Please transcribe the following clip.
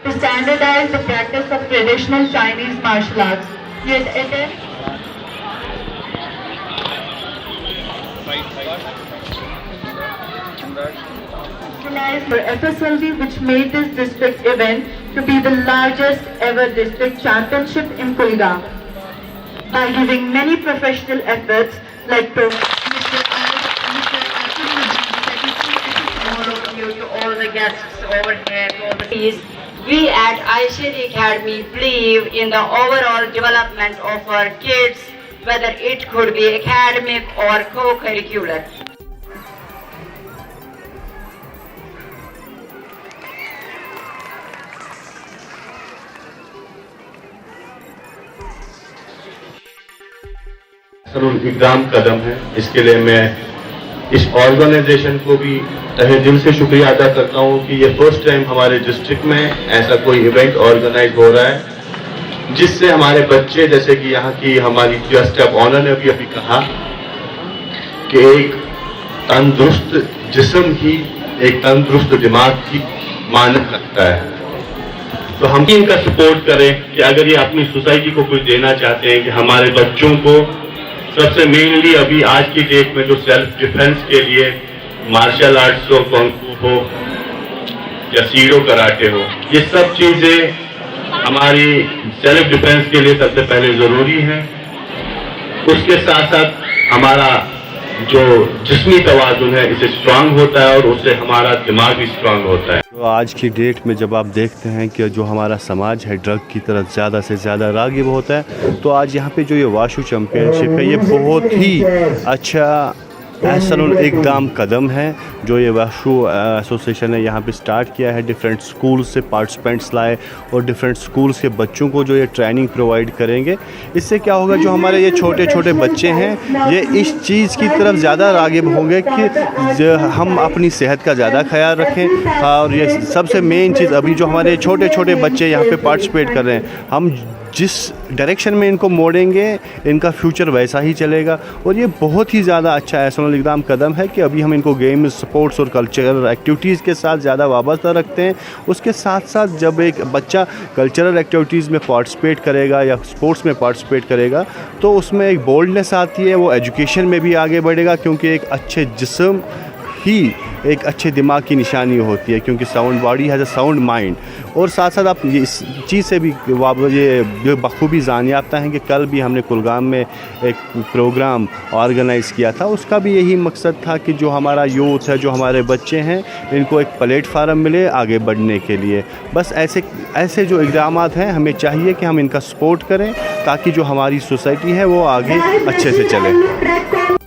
to standardize the practice of traditional Chinese martial arts. Yet attempts for FSLV, which made this district event to be the largest ever district championship in Kulgam. By giving many professional efforts like Mr. To all the guests over here, to all the we at Aisheri Academy believe in the overall development of our kids, whether it could be academic or co-curricular. इकदाम कदम है। इसके लिए मैं इस organisation को भी तहे दिल से शुक्रिया अदा करता हूँ कि ये फर्स्ट टाइम हमारे डिस्ट्रिक्ट में ऐसा कोई इवेंट ऑर्गेनाइज हो रहा है जिससे हमारे बच्चे, जैसे कि यहाँ की हमारी गेस्ट ऑफ ऑनर ने अभी कहा कि एक तंदुरुस्त जिस्म ही एक तंदुरुस्त दिमाग की मानक रखता है। तो हम इनका सपोर्ट करें कि अगर ये अपनी सोसाइटी को कुछ देना चाहते हैं कि हमारे बच्चों को सबसे मेनली अभी आज की डेट में जो सेल्फ डिफेंस के लिए मार्शल आर्ट्स हो, कुंग फू हो या सीडो कराटे हो, ये सब चीजें हमारी सेल्फ डिफेंस के लिए सबसे पहले जरूरी है। उसके साथ साथ हमारा जो जिस्मी तवाज़ुन है इससे स्ट्रांग होता है और उससे हमारा दिमाग भी स्ट्रांग होता है। तो आज की डेट में जब आप देखते हैं कि जो हमारा समाज है ड्रग की तरफ ज़्यादा से ज़्यादा राग़िब होता है, तो आज यहाँ पे जो ये वाशु चैम्पियनशिप है ये बहुत ही अच्छा एहसनुल इक़दाम कदम है जो ये वाशु एसोसिएशन ने यहाँ पे स्टार्ट किया है। डिफरेंट स्कूल से पार्टिसिपेंट्स लाए और डिफरेंट स्कूल्स के बच्चों को जो ये ट्रेनिंग प्रोवाइड करेंगे। इससे क्या होगा, जो हमारे ये छोटे छोटे बच्चे हैं ये इस चीज़ की तरफ ज़्यादा राग़िब होंगे कि हम अपनी सेहत का ज़्यादा ख्याल रखें। और ये सबसे मेन चीज़, अभी जो हमारे छोटे छोटे बच्चे यहाँ पर पार्टिसिपेट कर रहे हैं, हम जिस डायरेक्शन में इनको मोड़ेंगे इनका फ्यूचर वैसा ही चलेगा। और ये बहुत ही ज़्यादा अच्छा एहसनुल इक़दाम कदम है कि अभी हम इनको गेम्स, स्पोर्ट्स और कल्चरल एक्टिविटीज़ के साथ ज़्यादा वाबस्ता रखते हैं। उसके साथ साथ जब एक बच्चा कल्चरल एक्टिविटीज़ में पार्टिसिपेट करेगा या स्पोर्ट्स में पार्टिसिपेट करेगा तो उसमें एक बोल्डनेस आती है, वो एजुकेशन में भी आगे बढ़ेगा, क्योंकि एक अच्छे जिस्म ही एक अच्छे दिमाग की निशानी होती है, क्योंकि sound body has a sound mind. और साथ साथ आप ये इस चीज़ से भी ये बखूबी जानियाफ्ता हैं कि कल भी हमने कुलगाम में एक प्रोग्राम ऑर्गेनाइज़ किया था। उसका भी यही मकसद था कि जो हमारा यूथ है, जो हमारे बच्चे हैं, इनको एक प्लेटफार्म मिले आगे बढ़ने के लिए। बस ऐसे जो इक़दामात हैं हमें चाहिए कि हम इनका सपोर्ट करें ताकि जो हमारी सोसाइटी है वो आगे अच्छे से चले।